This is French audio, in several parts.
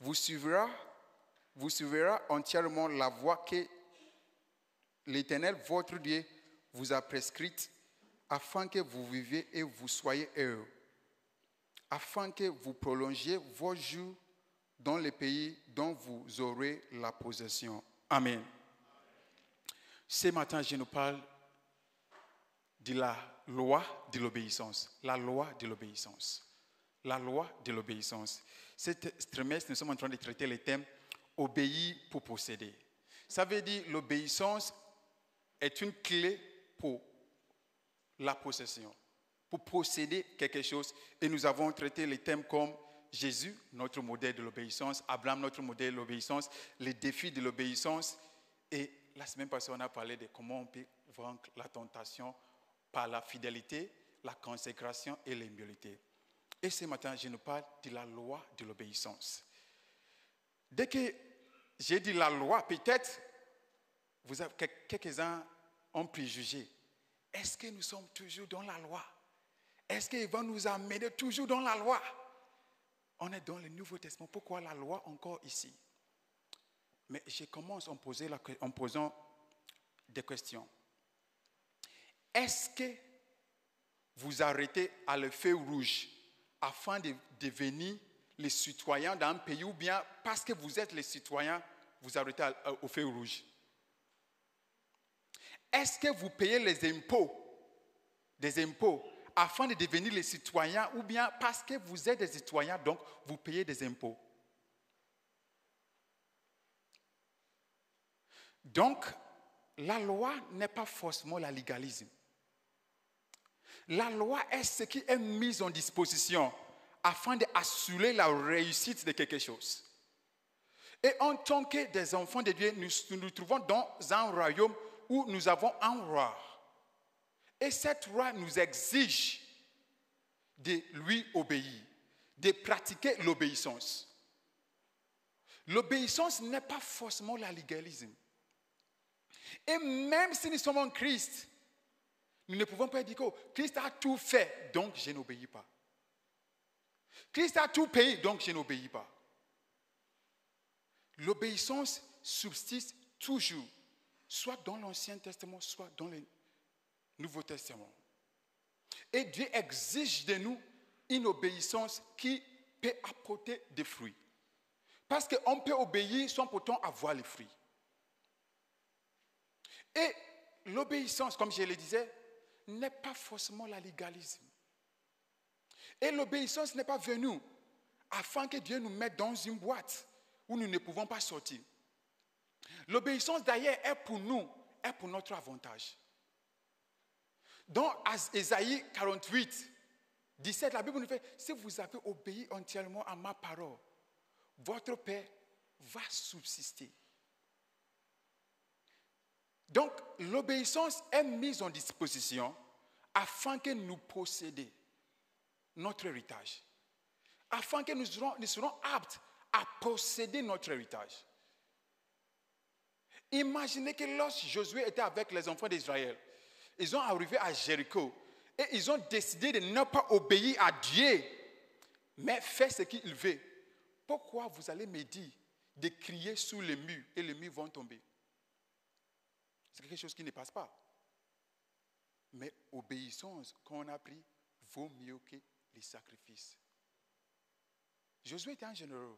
vous suivrez entièrement la voie que l'Éternel, votre Dieu, vous a prescrite, afin que vous viviez et vous soyez heureux, afin que vous prolongiez vos jours dans le pays dont vous aurez la possession. Amen. Ce matin, je nous parle de la loi de l'obéissance. La loi de l'obéissance. La loi de l'obéissance. Cet trimestre, nous sommes en train de traiter le thème « Obéir pour posséder ». Ça veut dire que l'obéissance est une clé pour la possession, pour posséder quelque chose. Et nous avons traité les thèmes comme Jésus, notre modèle de l'obéissance, Abraham, notre modèle de l'obéissance, les défis de l'obéissance. Et la semaine passée, on a parlé de comment on peut vaincre la tentation par la fidélité, la consécration et l'humilité. Et ce matin, je nous parle de la loi de l'obéissance. Dès que j'ai dit la loi, peut-être quelques-uns ont préjugé. Est-ce que nous sommes toujours dans la loi? Est-ce qu'il va nous amener toujours dans la loi? On est dans le Nouveau Testament. Pourquoi la loi encore ici? Mais je commence en posant des questions. Est-ce que vous arrêtez à le feu rouge afin de devenir les citoyens d'un pays, ou bien parce que vous êtes les citoyens, vous arrêtez au feu rouge? Est-ce que vous payez des impôts afin de devenir les citoyens, ou bien parce que vous êtes des citoyens, donc vous payez des impôts? Donc, la loi n'est pas forcément le légalisme. La loi est ce qui est mis en disposition afin d'assurer la réussite de quelque chose. Et en tant que des enfants de Dieu, nous nous trouvons dans un royaume où nous avons un roi. Et cette roi nous exige de lui obéir, de pratiquer l'obéissance. L'obéissance n'est pas forcément le légalisme. Et même si nous sommes en Christ, nous ne pouvons pas dire que Christ a tout fait, donc je n'obéis pas. Christ a tout payé, donc je n'obéis pas. L'obéissance subsiste toujours, soit dans l'Ancien Testament, soit dans le Nouveau Testament. Et Dieu exige de nous une obéissance qui peut apporter des fruits. Parce qu'on peut obéir sans pourtant avoir les fruits. Et l'obéissance, comme je le disais, n'est pas forcément le légalisme. Et l'obéissance n'est pas venue afin que Dieu nous mette dans une boîte où nous ne pouvons pas sortir. L'obéissance d'ailleurs est pour nous, est pour notre avantage. Dans Ésaïe 48, 17, la Bible nous fait, si vous avez obéi entièrement à ma parole, votre paix va subsister. Donc, l'obéissance est mise en disposition afin que nous possédions notre héritage. Afin que nous serons aptes à posséder notre héritage. Imaginez que lorsque Josué était avec les enfants d'Israël, ils sont arrivés à Jéricho et ils ont décidé de ne pas obéir à Dieu, mais faire ce qu'il veut. Pourquoi vous allez me dire de crier sous les murs et les murs vont tomber? C'est quelque chose qui ne passe pas. Mais obéissance qu'on a pris vaut mieux que les sacrifices. Josué était un général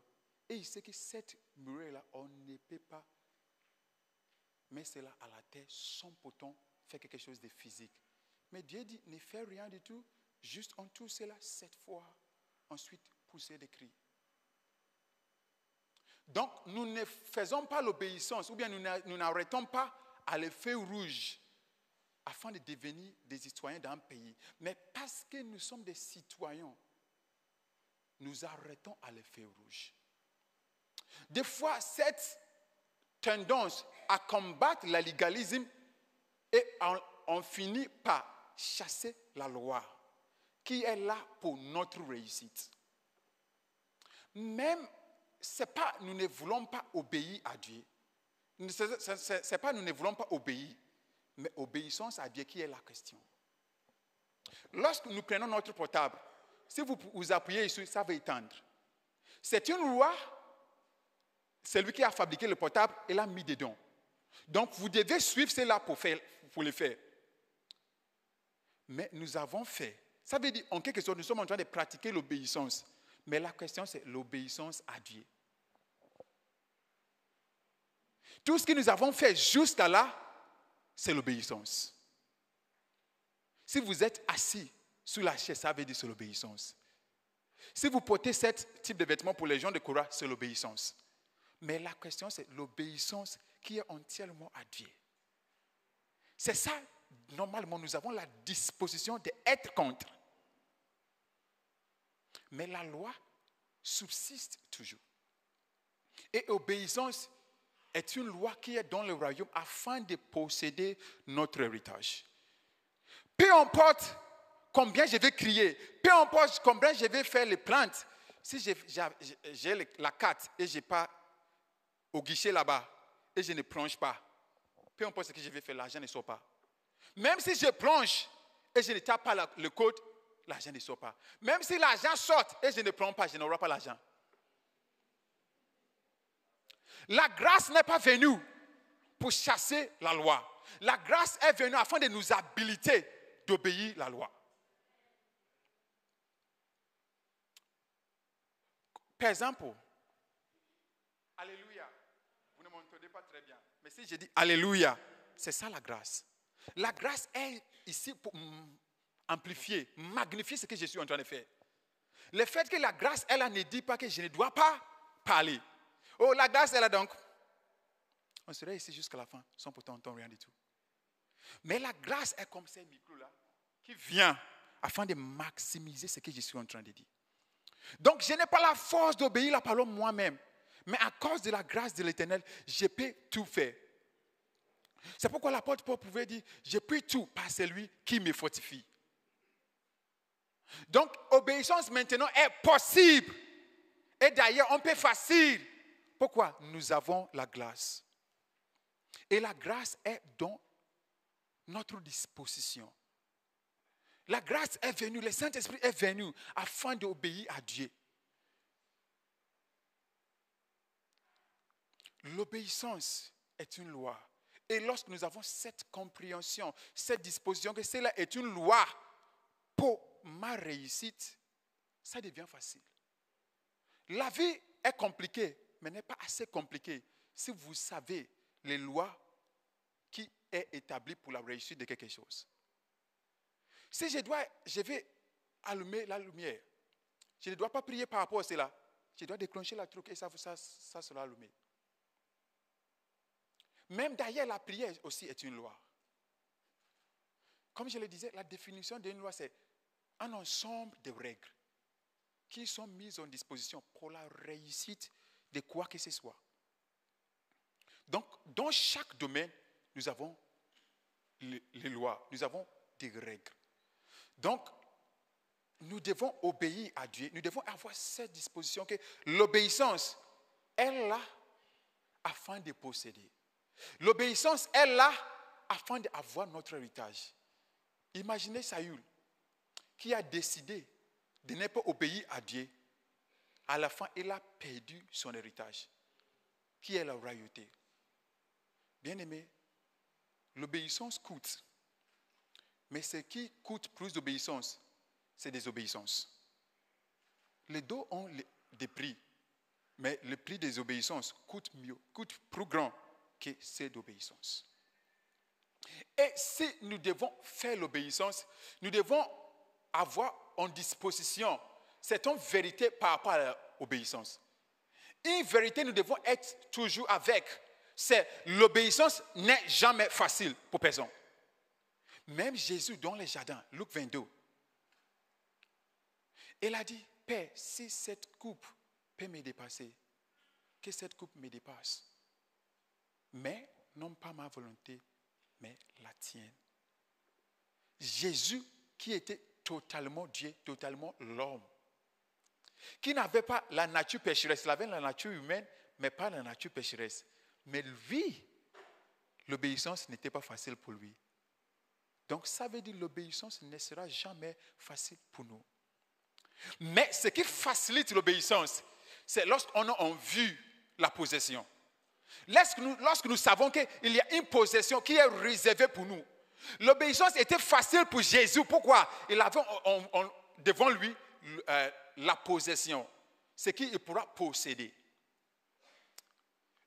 et il sait que cette muraille-là, on ne peut pas mettre cela à la terre sans pourtant faire quelque chose de physique. Mais Dieu dit, ne fais rien du tout, juste entoure cela 7 fois, ensuite pousser des cris. Donc, nous ne faisons pas l'obéissance, ou bien nous n'arrêtons pas à le feu rouge afin de devenir des citoyens d'un pays. Mais parce que nous sommes des citoyens, nous arrêtons à le feu rouge. Des fois, cette tendance à combattre le légalisme et on finit par chasser la loi qui est là pour notre réussite. Même, c'est pas nous ne voulons pas obéir à Dieu. C'est pas nous ne voulons pas obéir, mais obéissance à Dieu qui est la question. Lorsque nous prenons notre portable, si vous appuyez dessus, ça va éteindre. C'est une loi C'est lui qui a fabriqué le portable et l'a mis dedans. Donc, vous devez suivre cela pour le faire. Mais nous avons fait. Ça veut dire, en quelque sorte, nous sommes en train de pratiquer l'obéissance. Mais la question, c'est l'obéissance à Dieu. Tout ce que nous avons fait jusqu'à là, c'est l'obéissance. Si vous êtes assis sur la chaise, ça veut dire c'est l'obéissance. Si vous portez ce type de vêtements pour les gens de Korah, c'est l'obéissance. Mais la question, c'est l'obéissance qui est entièrement à Dieu. C'est ça, normalement, nous avons la disposition d'être contre. Mais la loi subsiste toujours. Et obéissance est une loi qui est dans le royaume afin de posséder notre héritage. Peu importe combien je vais crier, peu importe combien je vais faire les plaintes, si j'ai la carte et je n'ai pas au guichet là-bas et je ne plonge pas, peu importe ce que je vais faire, l'argent ne sort pas. Même si je plonge et je ne tape pas le code, l'argent ne sort pas. Même si l'argent sort et je ne prends pas, je n'aurai pas l'argent. La grâce n'est pas venue pour chasser la loi. La grâce est venue afin de nous habiliter d'obéir la loi. Par exemple, alléluia, vous ne m'entendez pas très bien, mais si je dis alléluia, c'est ça la grâce. La grâce est ici pour amplifier, magnifier ce que je suis en train de faire. Le fait que la grâce, elle ne dit pas que je ne dois pas parler. Oh, la grâce est là donc. On serait ici jusqu'à la fin, sans pourtant entendre rien du tout. Mais la grâce est comme ces micros-là, qui vient afin de maximiser ce que je suis en train de dire. Donc, je n'ai pas la force d'obéir la parole moi-même. Mais à cause de la grâce de l'Éternel, je peux tout faire. C'est pourquoi l'apôtre Paul pouvait dire, je peux tout par celui qui me fortifie. Donc, obéissance maintenant est possible. Et d'ailleurs, on peut facile. Pourquoi? Nous avons la grâce. Et la grâce est dans notre disposition. La grâce est venue, le Saint-Esprit est venu afin d'obéir à Dieu. L'obéissance est une loi. Et lorsque nous avons cette compréhension, cette disposition que cela est une loi pour ma réussite, ça devient facile. La vie est compliquée, mais n'est pas assez compliquée si vous savez les lois qui sont établies pour la réussite de quelque chose. Si je vais allumer la lumière, je ne dois pas prier par rapport à cela. Je dois déclencher la truc et ça sera allumé. Même d'ailleurs, la prière aussi est une loi. Comme je le disais, la définition d'une loi, c'est un ensemble de règles qui sont mises en disposition pour la réussite de quoi que ce soit. Donc, dans chaque domaine, nous avons les lois, nous avons des règles. Donc, nous devons obéir à Dieu, nous devons avoir cette disposition que l'obéissance est là afin de posséder. L'obéissance est là afin d'avoir notre héritage. Imaginez Saül qui a décidé de ne pas obéir à Dieu. À la fin, il a perdu son héritage, qui est la royauté. Bien-aimé, l'obéissance coûte. Mais ce qui coûte plus d'obéissance, c'est désobéissance. Les deux ont des prix, mais le prix des obéissances coûte plus grand que ceux d'obéissance. Et si nous devons faire l'obéissance, nous devons avoir en disposition cette vérité par rapport à l'obéissance. Une vérité, nous devons être toujours avec. C'est l'obéissance n'est jamais facile pour personne. Même Jésus dans le jardin, Luc 22, il a dit, Père, si cette coupe peut me dépasser, que cette coupe me dépasse. Mais non pas ma volonté, mais la tienne. Jésus qui était totalement Dieu, totalement l'homme, qui n'avait pas la nature pécheresse, il avait la nature humaine, mais pas la nature pécheresse. Mais lui, l'obéissance n'était pas facile pour lui. Donc ça veut dire que l'obéissance ne sera jamais facile pour nous. Mais ce qui facilite l'obéissance, c'est lorsqu'on a en vue la possession. Lorsque nous savons qu'il y a une possession qui est réservée pour nous, l'obéissance était facile pour Jésus. Pourquoi? Il avait devant lui la possession, ce qu'il pourra posséder.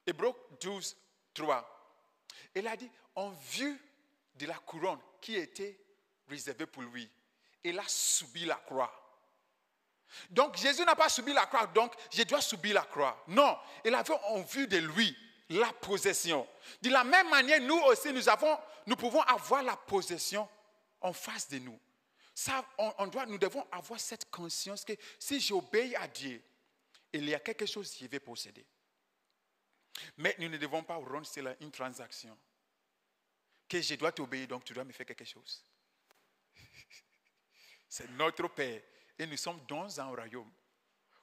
Hébreux 12, 3. Il a dit, en vue de la couronne qui était réservée pour lui, il a subi la croix. Donc Jésus n'a pas subi la croix, donc je dois subir la croix. Non, il avait en vue de lui la possession. De la même manière, nous aussi, nous pouvons avoir la possession en face de nous. Ça, nous devons avoir cette conscience que si j'obéis à Dieu, il y a quelque chose que je vais posséder. Mais nous ne devons pas rendre cela une transaction. Que je dois t'obéir, donc tu dois me faire quelque chose. C'est notre Père. Et nous sommes dans un royaume.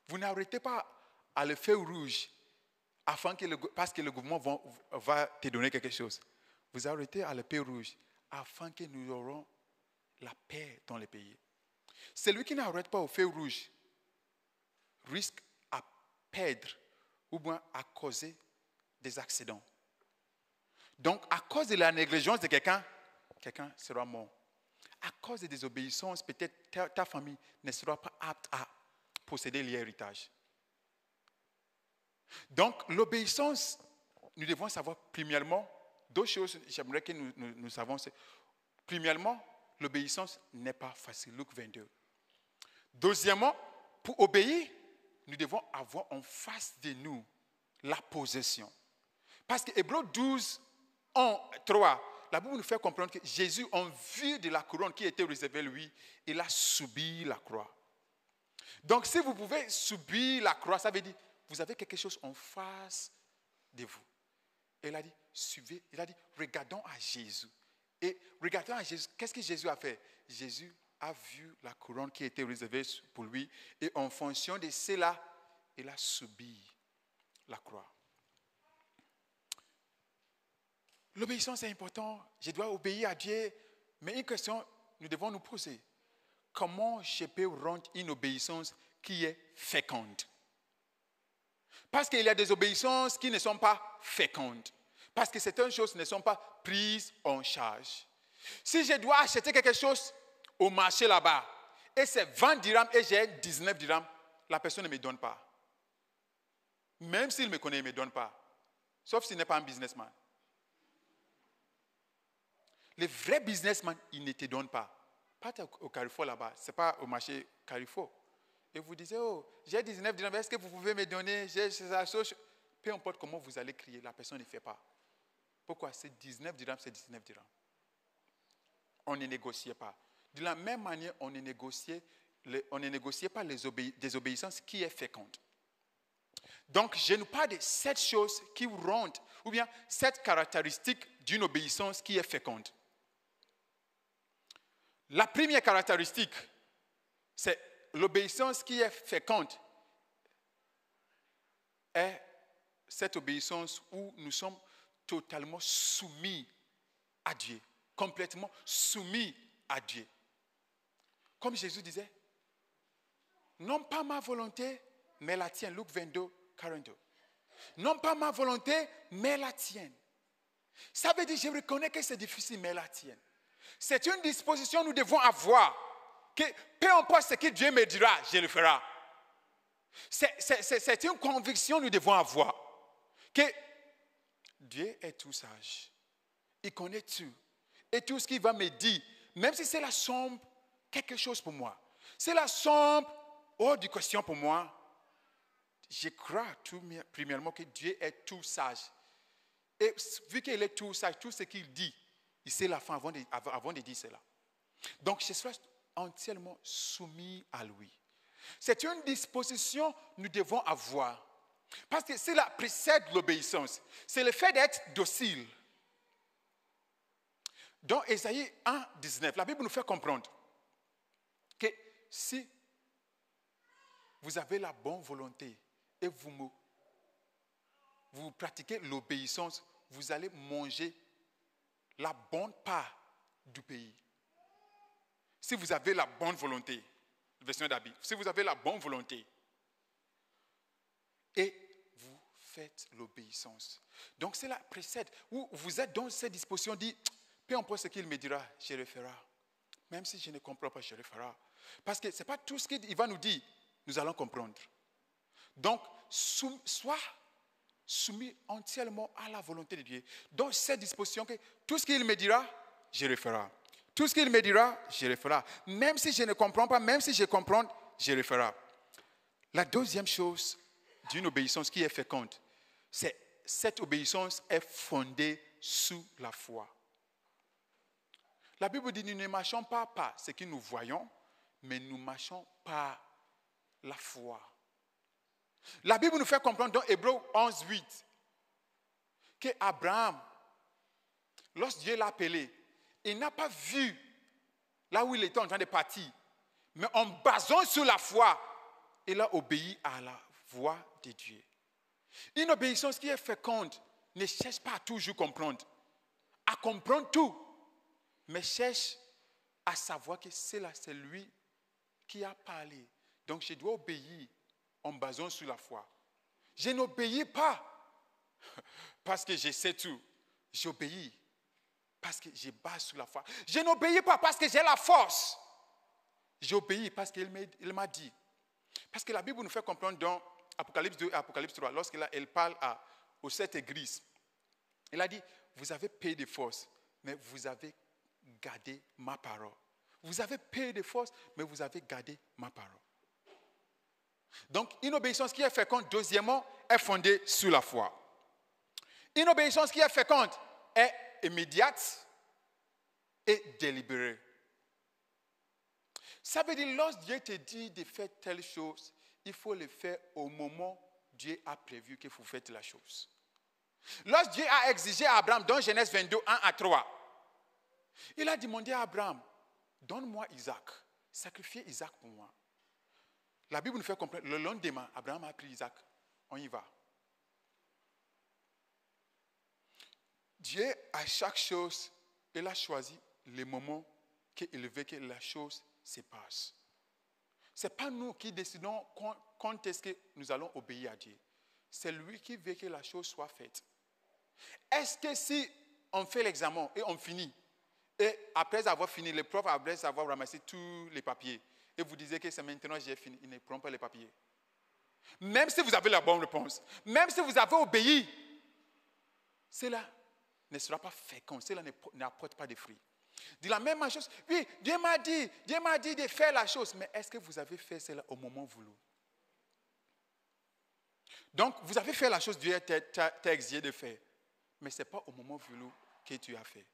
Vous n'arrêtez pas à le feu rouge parce que le gouvernement va te donner quelque chose. Vous arrêtez à le feu rouge afin que nous aurons la paix dans le pays. Celui qui n'arrête pas au feu rouge risque à perdre ou bien à causer des accidents. Donc, à cause de la négligence de quelqu'un sera mort. À cause de désobéissance, peut-être ta famille ne sera pas apte à posséder l'héritage. Donc, l'obéissance, nous devons savoir premièrement, deux choses, j'aimerais que nous savions. Premièrement, l'obéissance n'est pas facile, Luc 22. Deuxièmement, pour obéir, nous devons avoir en face de nous la possession. Parce que Hébreux 12, 3, la Bible nous fait comprendre que Jésus, en vue de la couronne qui était réservée lui, il a subi la croix. Donc, si vous pouvez subir la croix, ça veut dire vous avez quelque chose en face de vous. Et il a dit, suivez, il a dit, regardons à Jésus. Et regardons à Jésus, qu'est-ce que Jésus a fait? Jésus a vu la couronne qui était réservée pour lui. Et en fonction de cela, il a subi la croix. L'obéissance est importante. Je dois obéir à Dieu. Mais une question, nous devons nous poser. Comment je peux rendre une obéissance qui est féconde? Parce qu'il y a des obéissances qui ne sont pas fécondes. Parce que certaines choses ne sont pas prises en charge. Si je dois acheter quelque chose au marché là-bas, et c'est 20 dirhams et j'ai 19 dirhams, la personne ne me donne pas. Même s'il me connaît, il ne me donne pas. Sauf s'il n'est pas un businessman. Les vrais businessmen, ils ne te donnent pas. Pas au Carrefour là-bas, ce n'est pas au marché Carrefour. Et vous disiez, oh, j'ai 19 dirhams, est-ce que vous pouvez me donner? Peu importe comment vous allez crier, la personne ne fait pas. Pourquoi? C'est 19 dirhams, c'est 19 dirhams. On ne négociait pas. De la même manière, on ne négociait pas des obéissances qui est féconde. Donc, je nous parle de cette chose qui rendent, ou bien cette caractéristique d'une obéissance qui est féconde. La première caractéristique, c'est l'obéissance qui est féconde. Est cette obéissance où nous sommes totalement soumis à Dieu, complètement soumis à Dieu. Comme Jésus disait, non pas ma volonté, mais la tienne. Luc 22, 42. Non pas ma volonté, mais la tienne. Ça veut dire, je reconnais que c'est difficile, mais la tienne. C'est une disposition que nous devons avoir. Que peu importe ce que Dieu me dira, je le ferai. C'est une conviction que nous devons avoir. Que Dieu est tout sage. Il connaît tout. Et tout ce qu'il va me dire, même si c'est la sombre, quelque chose pour moi. C'est la sombre, hors de question pour moi. Je crois premièrement que Dieu est tout sage. Et vu qu'il est tout sage, tout ce qu'il dit, il sait la fin avant de dire cela. Donc, je suis entièrement soumis à lui. C'est une disposition que nous devons avoir. Parce que cela précède l'obéissance. C'est le fait d'être docile. Dans Ésaïe 1, 19, la Bible nous fait comprendre que si vous avez la bonne volonté et vous pratiquez l'obéissance, vous allez manger la bonne part du pays. Si vous avez la bonne volonté, version d'habit, si vous avez la bonne volonté et vous faites l'obéissance. Donc c'est la précède où vous êtes dans cette disposition, dit, peu importe ce qu'il me dira, je le ferai. Même si je ne comprends pas, je le ferai. Parce que ce n'est pas tout ce qu'il va nous dire, nous allons comprendre. Donc, sois soumis entièrement à la volonté de Dieu. Dans cette disposition, que tout ce qu'il me dira, je le ferai. Tout ce qu'il me dira, je le ferai. Même si je ne comprends pas, même si je comprends, je le ferai. La deuxième chose d'une obéissance qui est féconde, c'est cette obéissance est fondée sous la foi. La Bible dit, nous ne marchons pas par ce que nous voyons, mais nous marchons par la foi. La Bible nous fait comprendre dans Hébreux 11, 8, que Abraham, lorsque Dieu l'a appelé, il n'a pas vu là où il était en train de partir, mais en basant sur la foi, il a obéi à la voix de Dieu. Une obéissance qui est féconde ne cherche pas à toujours comprendre, à comprendre tout, mais cherche à savoir que c'est lui qui a parlé. Donc je dois obéir en basant sur la foi. Je n'obéis pas parce que je sais tout. J'obéis parce que je base sur la foi. Je n'obéis pas parce que j'ai la force. J'obéis parce qu'il m'a dit. Parce que la Bible nous fait comprendre dans Apocalypse 2 et Apocalypse 3, lorsqu'elle parle aux 7 églises, elle a dit, vous avez payé de force, mais vous avez gardé ma parole. Vous avez payé de force, mais vous avez gardé ma parole. Donc, une obéissance qui est féconde, deuxièmement, est fondée sur la foi. Une obéissance qui est féconde est immédiate et délibérée. Ça veut dire, lorsque Dieu te dit de faire telle chose, il faut le faire au moment où Dieu a prévu que vous faites la chose. Lorsque Dieu a exigé à Abraham, dans Genèse 22, 1 à 3, il a demandé à Abraham, donne-moi Isaac, sacrifiez Isaac pour moi. La Bible nous fait comprendre, le lendemain, Abraham a pris Isaac, on y va. Dieu, à chaque chose, il a choisi le moment qu'il veut que la chose se passe. Ce n'est pas nous qui décidons quand est-ce que nous allons obéir à Dieu. C'est lui qui veut que la chose soit faite. Est-ce que si on fait l'examen et on finit, et après avoir fini, le prof, après avoir ramassé tous les papiers, et vous disiez que c'est maintenant j'ai fini, il ne prend pas les papiers. Même si vous avez la bonne réponse, même si vous avez obéi, cela ne sera pas fécond, cela n'apporte pas de fruits. De la même chose, oui, Dieu m'a dit de faire la chose, mais est-ce que vous avez fait cela au moment voulu? Donc, vous avez fait la chose, Dieu t'a exigé de faire, mais ce n'est pas au moment voulu que tu as fait.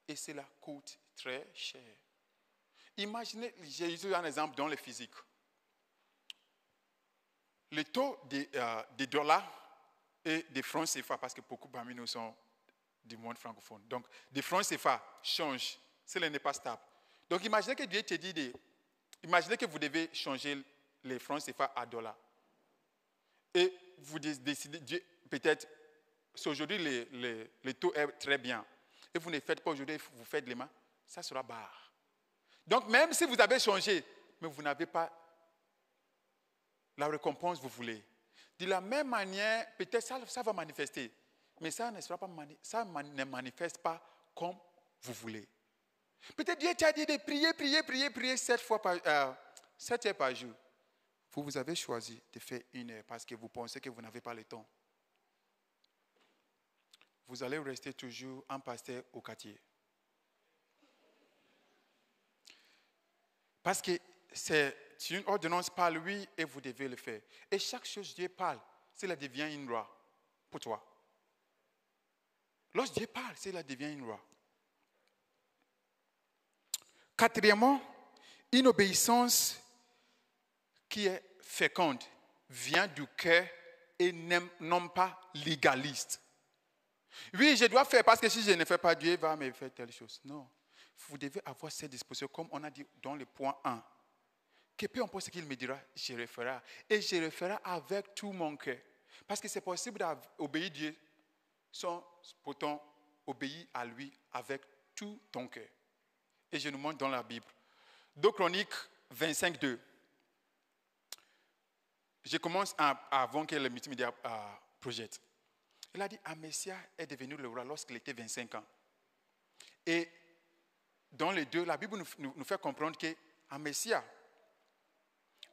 Et cela coûte très cher. Imaginez, j'ai utilisé un exemple dans le physique. Le taux des dollars et des francs CFA, parce que beaucoup parmi nous sont du monde francophone. Donc, des francs CFA changent, cela n'est pas stable. Donc, imaginez que Dieu te dit imaginez que vous devez changer les francs CFA à dollars. Et vous décidez, peut-être, aujourd'hui, le taux est très bien. Et vous ne faites pas aujourd'hui, vous faites les mains, ça sera barre. Donc, même si vous avez changé, mais vous n'avez pas la récompense que vous voulez. De la même manière, peut-être ça va manifester, mais ça ne manifeste pas comme vous voulez. Peut-être Dieu t'a dit de prier 7 heures par jour. Vous avez choisi de faire 1 heure parce que vous pensez que vous n'avez pas le temps. Vous allez rester toujours un pasteur au quartier. Parce que c'est une ordonnance par lui et vous devez le faire. Et chaque chose Dieu parle, cela devient une loi pour toi. Lorsque Dieu parle, cela devient une loi. Quatrièmement, une obéissance qui est féconde vient du cœur et non pas légaliste. Oui, je dois faire parce que si je ne fais pas, Dieu va me faire telle chose. Non. Vous devez avoir cette disposition, comme on a dit dans le point 1. Que peu importe ce qu'il me dira, je le ferai. Et je le ferai avec tout mon cœur. Parce que c'est possible d'obéir à Dieu sans pourtant obéir à lui avec tout ton cœur. Et je nous montre dans la Bible. 2 Chroniques 25, 2. Je commence avant que le meeting me dise projette. Il a dit, Amasya est devenu le roi lorsqu'il était 25 ans. Et dans les deux, la Bible nous fait comprendre que Amasya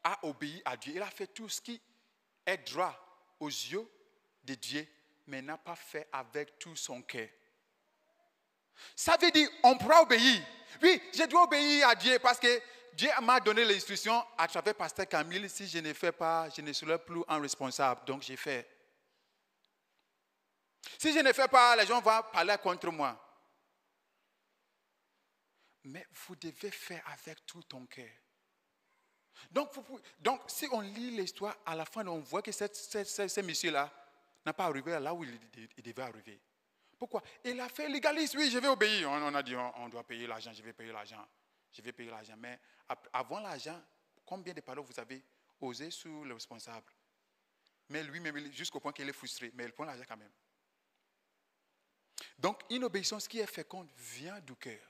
a obéi à Dieu. Il a fait tout ce qui est droit aux yeux de Dieu, mais n'a pas fait avec tout son cœur. Ça veut dire on pourra obéir. Oui, je dois obéir à Dieu parce que Dieu m'a donné l'instruction à travers Pasteur Camille. Si je ne fais pas, je ne serai plus un responsable. Donc j'ai fait. Si je ne fais pas, les gens vont parler contre moi. Mais vous devez faire avec tout ton cœur. Donc si on lit l'histoire, à la fin, on voit que ce monsieur-là n'a pas arrivé là où il devait arriver. Pourquoi? Il a fait légaliste. Oui, je vais obéir. On a dit, on doit payer l'argent, je vais payer l'argent. Je vais payer l'argent. Mais avant l'argent, combien de paroles vous avez osé sur le responsable? Mais lui-même, jusqu'au point qu'il est frustré, mais il prend l'argent quand même. Donc, une obéissance qui est féconde vient du cœur.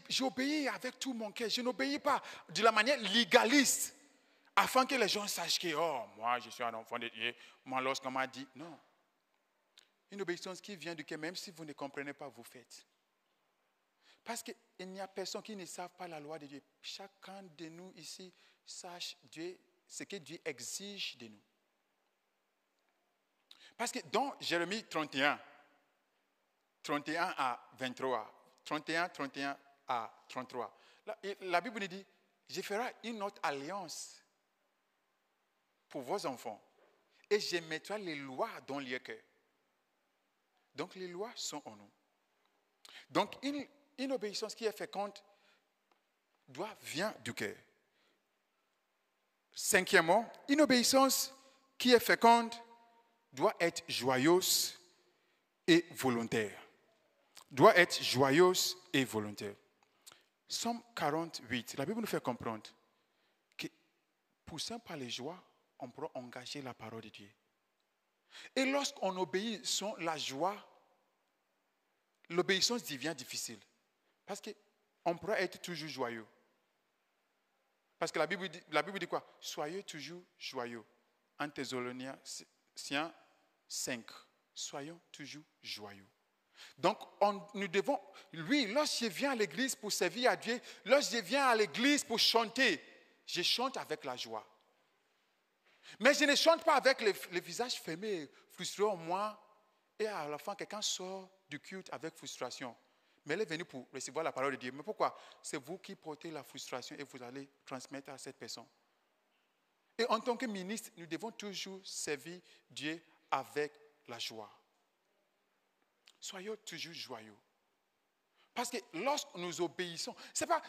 J'obéis avec tout mon cœur. Je n'obéis pas de la manière légaliste, afin que les gens sachent que, oh, moi, je suis un enfant de Dieu. Moi, lorsqu'on m'a dit, non. Une obéissance qui vient du cœur, même si vous ne comprenez pas, vous faites. Parce qu'il n'y a personne qui ne sache pas la loi de Dieu. Chacun de nous ici sache Dieu, ce que Dieu exige de nous. Parce que dans Jérémie 31 à 23, 31 à 33, la Bible nous dit, je ferai une autre alliance pour vos enfants et je mettrai les lois dans leur cœur. Donc les lois sont en nous. Donc une obéissance qui est féconde vient du cœur. Cinquièmement, une obéissance qui est féconde doit être joyeuse et volontaire. Doit être joyeuse et volontaire. Somme 48, la Bible nous fait comprendre que poussé par les joies, on pourra engager la parole de Dieu. Et lorsqu'on obéit sans la joie, l'obéissance devient difficile. Parce qu'on pourra être toujours joyeux. Parce que la Bible dit quoi? Soyez toujours joyeux. En Thessaloniciens 5. Soyons toujours joyeux. Donc, nous devons, lorsque je viens à l'église pour servir à Dieu, lorsque je viens à l'église pour chanter, je chante avec la joie. Mais je ne chante pas avec le visage fermé, frustré en moi, et à la fin, quelqu'un sort du culte avec frustration. Mais elle est venue pour recevoir la parole de Dieu. Mais pourquoi? C'est vous qui portez la frustration et vous allez transmettre à cette personne. Et en tant que ministre, nous devons toujours servir Dieu avec la joie. Soyons toujours joyeux. Parce que lorsque nous obéissons,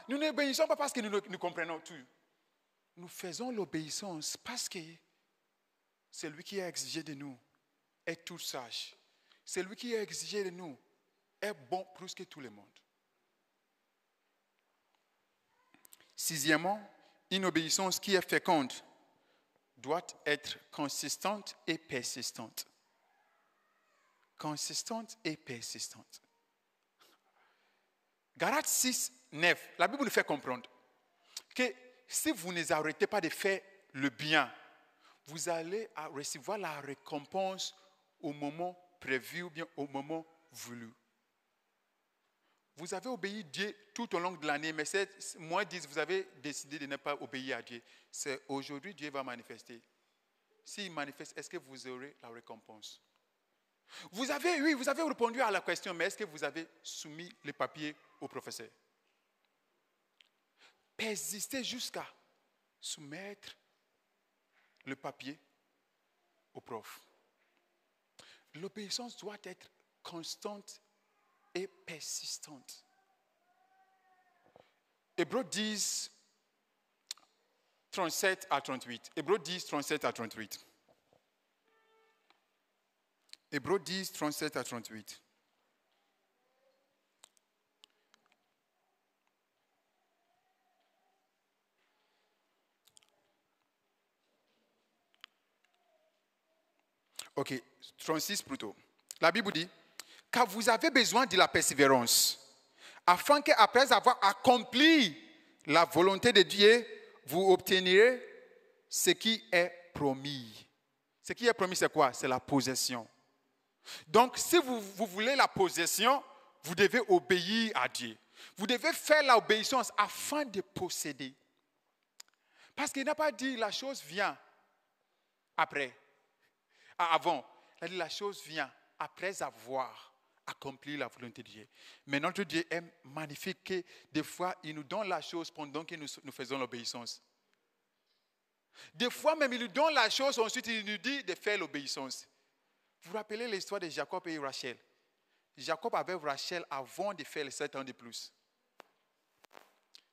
nous n'obéissons pas parce que nous comprenons tout. Nous faisons l'obéissance parce que c'est lui qui a exigé de nous est tout sage. C'est lui qui a exigé de nous est bon plus que tout le monde. Sixièmement, une obéissance qui est féconde doit être consistante et persistante. Consistante et persistante. Galates 6, 9, la Bible nous fait comprendre que si vous ne arrêtez pas de faire le bien, vous allez recevoir la récompense au moment prévu ou bien au moment voulu. Vous avez obéi à Dieu tout au long de l'année, mais c'est moins 10, vous avez décidé de ne pas obéir à Dieu. C'est aujourd'hui Dieu va manifester. S'il manifeste, est-ce que vous aurez la récompense? Vous avez répondu à la question, mais est-ce que vous avez soumis les papiers au professeur? Persistez jusqu'à soumettre le papier au prof. L'obéissance doit être constante et persistante. Hébreux 10, 37 à 38. Hébreux 10, 37 à 38. Hébreux 10, 37 à 38. Ok, 36 plutôt. La Bible dit, car vous avez besoin de la persévérance, afin qu'après avoir accompli la volonté de Dieu, vous obteniez ce qui est promis. Ce Ce qui est promis, c'est quoi? C'est la possession. Donc, si vous voulez la possession, vous devez obéir à Dieu. Vous devez faire l'obéissance afin de posséder. Parce qu'il n'a pas dit la chose vient après, avant. Il a dit la chose vient après avoir accompli la volonté de Dieu. Mais notre Dieu est magnifique que des fois, il nous donne la chose pendant que nous faisons l'obéissance. Des fois même, il nous donne la chose, ensuite il nous dit de faire l'obéissance. Vous vous rappelez l'histoire de Jacob et Rachel? Jacob avait Rachel avant de faire les 7 ans de plus.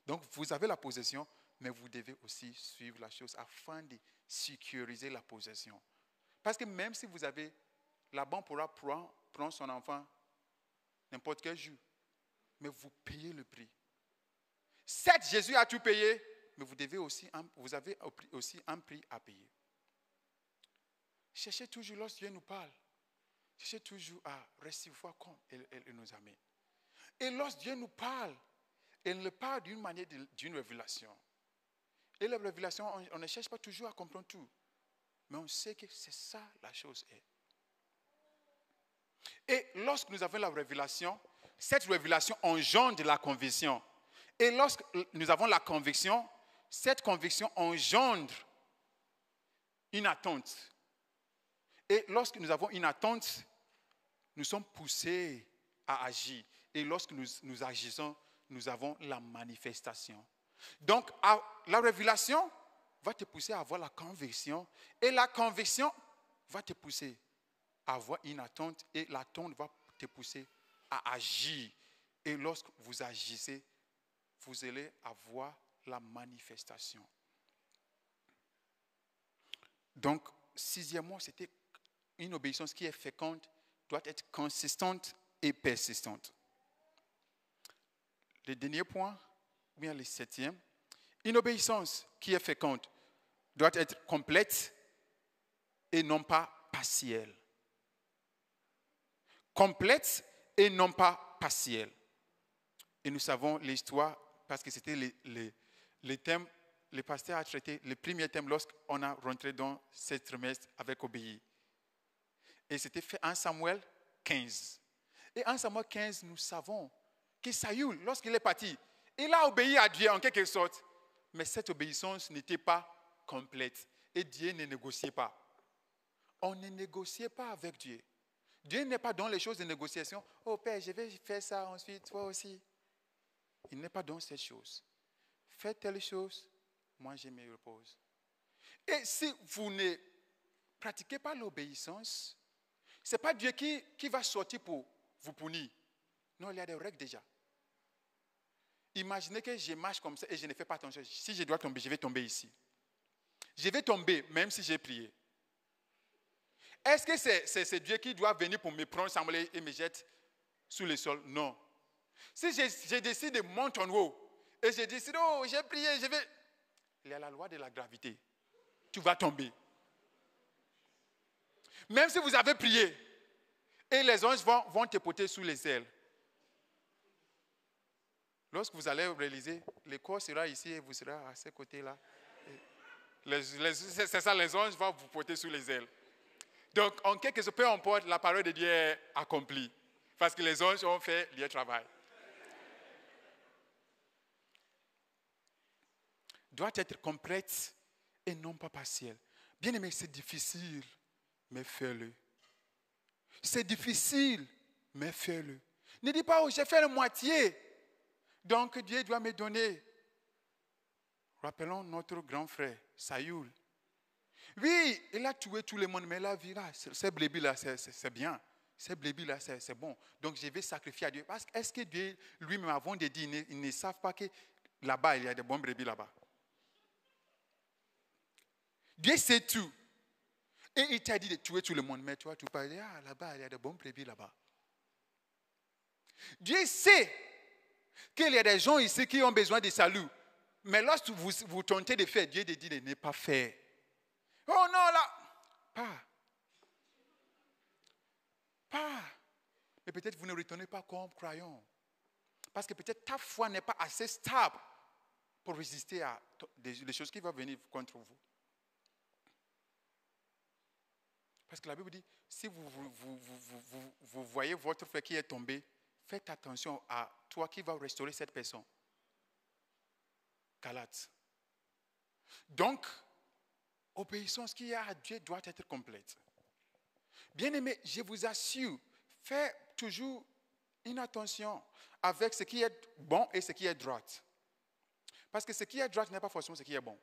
Donc vous avez la possession, mais vous devez aussi suivre la chose afin de sécuriser la possession. Parce que même si vous avez, la banque pourra prendre son enfant n'importe quel jour, mais vous payez le prix. Certes, Jésus a tout payé, mais vous avez aussi un prix à payer. Cherchez toujours, lorsque Dieu nous parle, cherchez toujours à recevoir comme il nous amène. Et lorsque Dieu nous parle, il nous parle d'une manière, d'une révélation. Et la révélation, on ne cherche pas toujours à comprendre tout. Mais on sait que c'est ça la chose est. Et lorsque nous avons la révélation, cette révélation engendre la conviction. Et lorsque nous avons la conviction, cette conviction engendre une attente. Et lorsque nous avons une attente, nous sommes poussés à agir. Et lorsque nous agissons, nous avons la manifestation. Donc, la révélation va te pousser à avoir la conviction. Et la conviction va te pousser à avoir une attente. Et l'attente va te pousser à agir. Et lorsque vous agissez, vous allez avoir la manifestation. Donc, sixièmement, c'était une obéissance qui est féconde, doit être consistante et persistante. Le dernier point, ou bien le septième, une obéissance qui est féconde doit être complète et non pas partielle. Complète et non pas partielle. Et nous savons l'histoire parce que c'était le thème, le pasteur a traité le premier thème lorsqu'on a rentré dans ce trimestre avec obéir. Et c'était fait en Samuel 15. Et en Samuel 15, nous savons que Saül, lorsqu'il est parti, il a obéi à Dieu en quelque sorte. Mais cette obéissance n'était pas complète. Et Dieu ne négociait pas. On ne négociait pas avec Dieu. Dieu n'est pas dans les choses de négociation. Oh Père, je vais faire ça ensuite, toi aussi. Il n'est pas dans cette chose. Faites telle chose, moi je me repose. Et si vous ne pratiquez pas l'obéissance, ce n'est pas Dieu qui va sortir pour vous punir. Non, il y a des règles déjà. Imaginez que je marche comme ça et je ne fais pas attention. Si je dois tomber, je vais tomber ici. Je vais tomber même si j'ai prié. Est-ce que c'est Dieu qui doit venir pour me prendre et me jeter sous le sol? Non. Si je décide de monter en haut et je décide, oh, j'ai prié, je vais... Il y a la loi de la gravité. Tu vas tomber. Même si vous avez prié et les anges vont te porter sous les ailes. Lorsque vous allez réaliser, le corps sera ici et vous serez à ce côté-là. C'est ça, les anges vont vous porter sous les ailes. Donc, en quelque sorte, peu importe, la parole de Dieu est accomplie. Parce que les anges ont fait leur travail. Doit être complète et non pas partielle. Bien aimé, c'est difficile, mais fais-le. C'est difficile, mais fais-le. Ne dis pas, oh, j'ai fait la moitié. Donc Dieu doit me donner. Rappelons notre grand frère, Saül. Oui, il a tué tout le monde, mais la vie là, ces blébis-là, c'est bien. Ces blébis-là, c'est bon. Donc je vais sacrifier à Dieu. Parce que est-ce que Dieu, lui-même, avant de dire, ils ne savent pas que là-bas, il y a des bons brebis là-bas. Dieu sait tout. Et il t'a dit de tuer tout le monde. Mais toi, tu parles, ah, là-bas, il y a des bons brebis là-bas. Dieu sait qu'il y a des gens ici qui ont besoin de salut. Mais lorsque vous tentez de faire, Dieu te dit de ne pas faire. Oh non, là, pas. Mais peut-être vous ne retournez pas comme croyant. Parce que peut-être ta foi n'est pas assez stable pour résister à des choses qui vont venir contre vous. Parce que la Bible dit, si vous voyez votre frère qui est tombé, faites attention à toi qui vas restaurer cette personne. Galates. Donc, obéissance qui est à Dieu doit être complète. Bien-aimés, je vous assure, faites toujours une attention avec ce qui est bon et ce qui est droit. Parce que ce qui est droit n'est pas forcément ce qui est bon.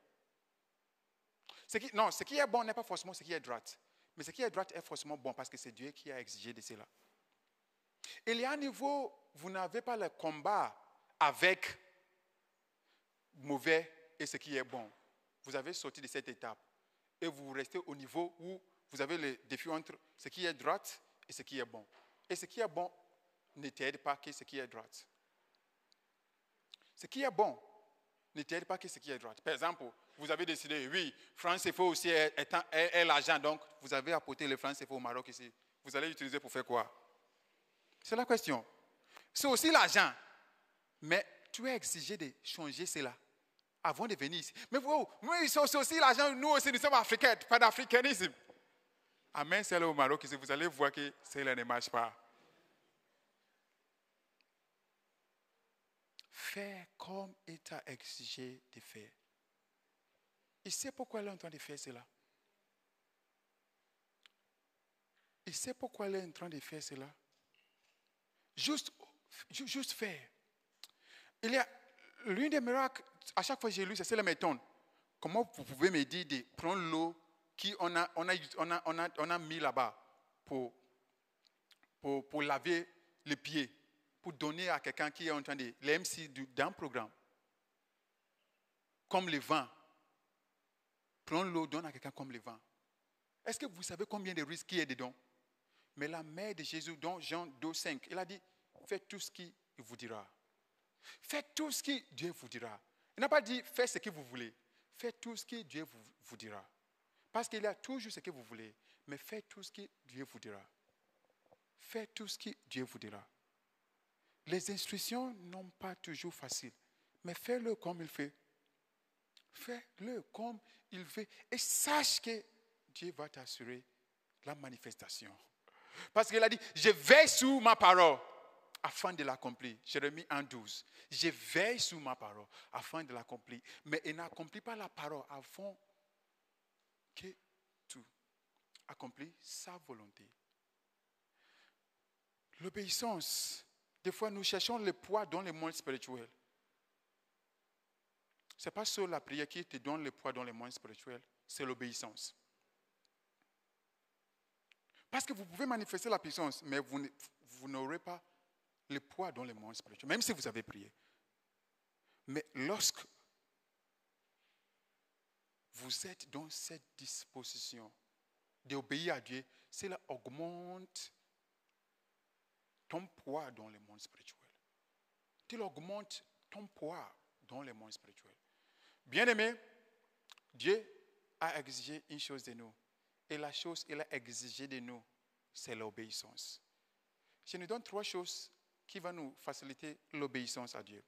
Ce qui est bon n'est pas forcément ce qui est droit. Mais ce qui est droit est forcément bon parce que c'est Dieu qui a exigé de cela. Il y a un niveau, vous n'avez pas le combat avec mauvais et ce qui est bon. Vous avez sorti de cette étape et vous restez au niveau où vous avez le défi entre ce qui est droit et ce qui est bon. Et ce qui est bon ne t'aide pas que ce qui est droit. Ce qui est bon ne t'aide pas que ce qui est droit. Par exemple, vous avez décidé, oui, franc CFA aussi est l'argent, donc vous avez apporté le franc CFA au Maroc ici. Vous allez l'utiliser pour faire quoi? C'est la question. C'est aussi l'argent. Mais tu es exigé de changer cela avant de venir ici. Mais vous, c'est aussi l'argent, nous aussi, nous sommes africains, pas d'africanisme. Amen, c'est là au Maroc ici, vous allez voir que cela ne marche pas. Fais comme il t'a exigé de faire. Il sait pourquoi il est en train de faire cela. Il sait pourquoi il est en train de faire cela. Juste faire. Il y a l'une des miracles, à chaque fois que j'ai lu, c'est la méthode. Comment vous pouvez me dire de prendre l'eau qu'on a mis là-bas pour laver les pieds, pour donner à quelqu'un qui est en train de l'MC d'un programme, comme le vent. Prendre l'eau, donne à quelqu'un comme le vent. Est-ce que vous savez combien de risques il y a dedans? Mais la mère de Jésus, dans Jean 2,5, il a dit, faites tout ce qu'il vous dira. Faites tout ce que Dieu vous dira. Il n'a pas dit, faites ce que vous voulez. Faites tout ce que Dieu vous dira. Parce qu'il y a toujours ce que vous voulez. Mais faites tout ce que Dieu vous dira. Faites tout ce que Dieu vous dira. Les instructions n'ont pas toujours facile. Mais fais-le comme il fait. Fais-le comme il fait. Et sache que Dieu va t'assurer la manifestation. Parce qu'il a dit, je veille sur ma parole afin de l'accomplir. Jérémie 1,12. Je veille sur ma parole afin de l'accomplir. Mais il n'accomplit pas la parole avant que tu accomplis sa volonté. L'obéissance. Des fois, nous cherchons le poids dans le monde spirituel. Ce n'est pas seule la prière qui te donne le poids dans le monde spirituel, c'est l'obéissance. Parce que vous pouvez manifester la puissance, mais vous n'aurez pas le poids dans le monde spirituel, même si vous avez prié. Mais lorsque vous êtes dans cette disposition d'obéir à Dieu, cela augmente ton poids dans le monde spirituel. Tu augmentes ton poids dans le monde spirituel. Bien-aimé, Dieu a exigé une chose de nous. Et la chose qu'il a exigée de nous, c'est l'obéissance. Je nous donne 3 choses qui vont nous faciliter l'obéissance à Dieu.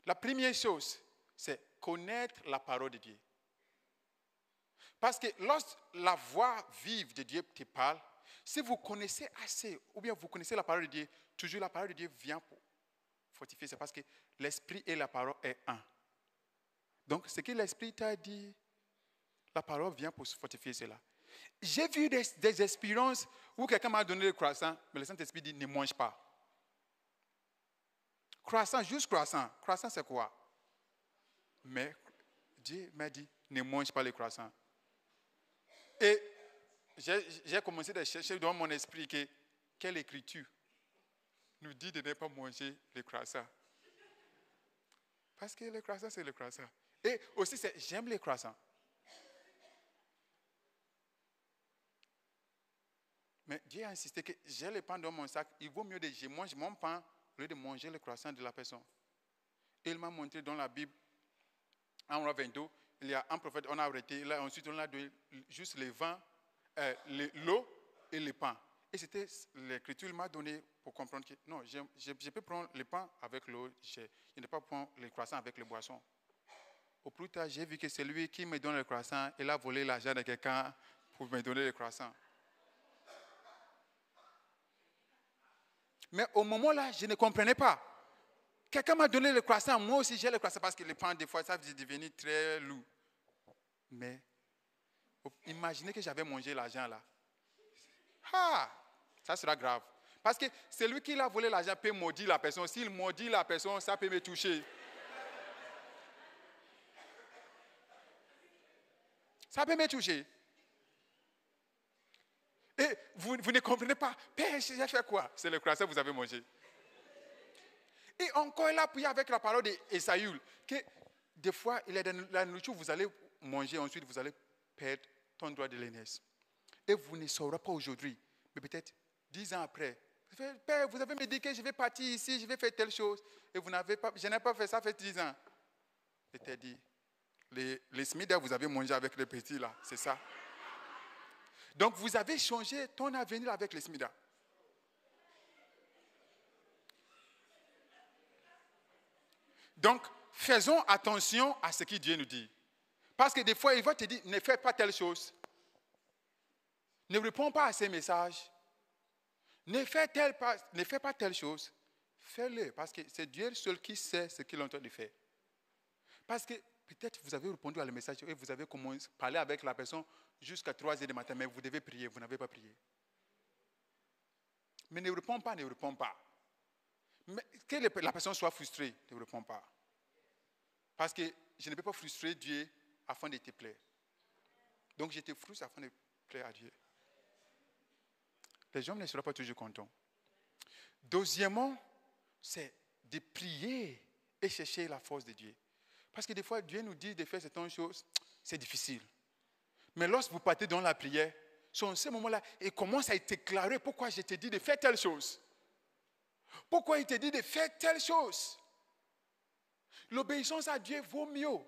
La première chose, c'est connaître la parole de Dieu. Parce que lorsque la voix vive de Dieu te parle, si vous connaissez assez, ou bien vous connaissez la parole de Dieu, toujours la parole de Dieu vient pour fortifier. C'est parce que l'esprit et la parole est un. Donc, ce que l'esprit t'a dit, la parole vient pour fortifier cela. J'ai vu des expériences où quelqu'un m'a donné le croissant, mais le Saint-Esprit dit ne mange pas. Croissant, juste croissant. Croissant, c'est quoi? Mais Dieu m'a dit ne mange pas le croissant. Et j'ai commencé à chercher dans mon esprit quelle écriture nous dit de ne pas manger le croissant. Parce que le croissant, c'est le croissant. Et aussi, j'aime les croissants. Mais Dieu a insisté que j'ai le pain dans mon sac. Il vaut mieux que je mange mon pain au lieu de manger le croissant de la personne. Et il m'a montré dans la Bible, en Roi 22, il y a un prophète, on a arrêté. Là, ensuite, on a donné juste le vin, l'eau et le pain. Et c'était l'écriture qu'il m'a donné pour comprendre que non, je peux prendre le pain avec l'eau, je ne peux pas prendre le croissant avec les boissons. Au plus tard, j'ai vu que celui qui me donne le croissant, il a volé l'argent de quelqu'un pour me donner le croissant. Mais au moment-là, je ne comprenais pas. Quelqu'un m'a donné le croissant. Moi aussi, j'ai le croissant parce que les pains, des fois, ça devenait très lourd. Mais imaginez que j'avais mangé l'argent là. Ah, ça sera grave. Parce que celui qui l'a volé l'argent peut maudire la personne. S'il maudit la personne, ça peut me toucher. Ça peut me toucher. Et vous ne comprenez pas. Père, j'ai fait quoi? C'est le croissant que vous avez mangé. Et encore là, puis avec la parole d'Esaïe, que des fois, il y a de la nourriture, vous allez manger, ensuite vous allez perdre ton droit de l'aînesse. Et vous ne saurez pas aujourd'hui, mais peut-être 10 ans après. Père, vous avez me dit que je vais partir ici, je vais faire telle chose. Et vous n'avez pas, je n'ai pas fait ça, ça fait 10 ans. Je t'ai dit, les smidas, vous avez mangé avec les petits là, c'est ça. Donc vous avez changé ton avenir avec les smidas. Donc, faisons attention à ce que Dieu nous dit. Parce que des fois, il va te dire, ne fais pas telle chose. Ne réponds pas à ces messages. Ne fais pas telle chose. Fais-le, parce que c'est Dieu seul qui sait ce qu'il est en train de faire. Parce que peut-être vous avez répondu à le message et vous avez commencé à parler avec la personne jusqu'à 3 heures du matin, mais vous devez prier, vous n'avez pas prié. Mais ne réponds pas, ne réponds pas. Mais que la personne soit frustrée, ne réponds pas. Parce que je ne peux pas frustrer Dieu afin de te plaire. Donc je te frustre afin de plaire à Dieu. Les gens ne seront pas toujours contents. Deuxièmement, c'est de prier et chercher la force de Dieu. Parce que des fois, Dieu nous dit de faire certaines choses, c'est difficile. Mais lorsque vous partez dans la prière, c'est en ce moment-là, il commence à t'éclairer pourquoi je te dis de faire telle chose. Pourquoi il te dit de faire telle chose. L'obéissance à Dieu vaut mieux.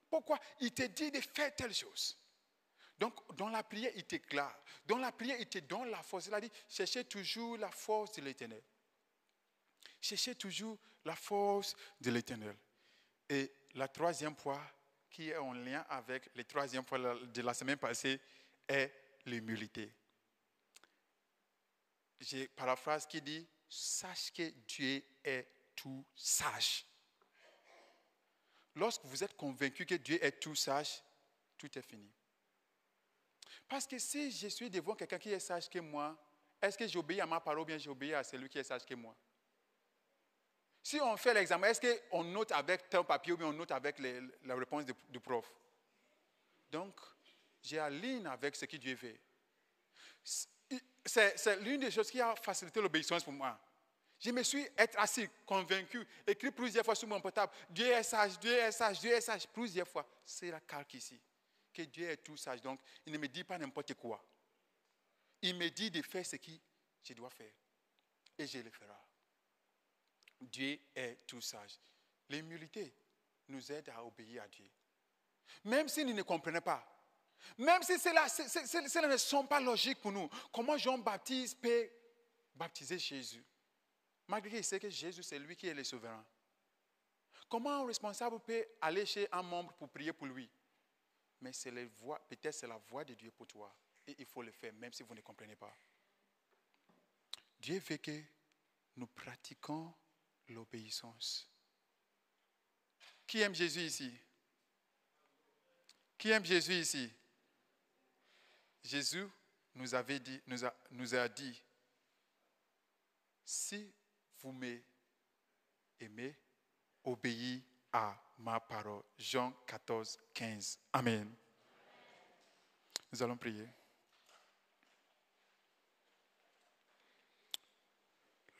Pourquoi il te dit de faire telle chose. Donc, dans la prière, il t'éclaire. Dans la prière, il te donne la force. Il a dit, cherchez toujours la force de l'Éternel. Cherchez toujours la force de l'Éternel. Et la troisième point, qui est en lien avec le troisième point de la semaine passée, est l'humilité. J'ai paraphrase qui dit, sache que Dieu est tout sage. Lorsque vous êtes convaincu que Dieu est tout sage, tout est fini. Parce que si je suis devant quelqu'un qui est sage que moi, est-ce que j'obéis à ma parole ou bien j'obéis à celui qui est sage que moi? Si on fait l'examen, est-ce qu'on note avec ton papier ou bien on note avec la réponse du prof? Donc, j'aligne avec ce que Dieu veut. C'est l'une des choses qui a facilité l'obéissance pour moi. Je me suis assis, convaincu, écrit plusieurs fois sur mon portable. Dieu est sage, Dieu est sage, Dieu est sage. Plusieurs fois. C'est la calque ici. Que Dieu est tout sage. Donc, il ne me dit pas n'importe quoi. Il me dit de faire ce que je dois faire. Et je le ferai. Dieu est tout sage. L'humilité nous aide à obéir à Dieu. Même si nous ne comprenons pas. Même si cela ne sont pas logiques pour nous. Comment Jean-Baptiste peut baptiser Jésus? Malgré qu'il sait que Jésus, c'est lui qui est le souverain. Comment un responsable peut aller chez un membre pour prier pour lui? Mais peut-être c'est la voix de Dieu pour toi. Et il faut le faire, même si vous ne comprenez pas. Dieu veut que nous pratiquions l'obéissance. Qui aime Jésus ici? Qui aime Jésus ici? Jésus nous a dit, si vous m'aimez, obéissez à ma parole. Jean 14, 15. Amen. Nous allons prier.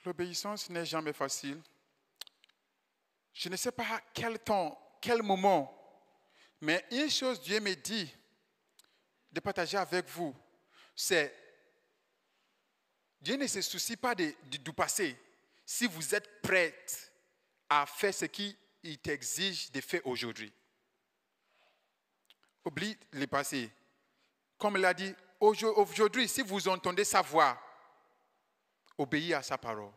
L'obéissance n'est jamais facile. Je ne sais pas à quel temps, quel moment, mais une chose Dieu me dit de partager avec vous, c'est Dieu ne se soucie pas du passé si vous êtes prête à faire ce qu'il t'exige de faire aujourd'hui. Oublie le passé. Comme il a dit, aujourd'hui, si vous entendez sa voix, obéissez à sa parole.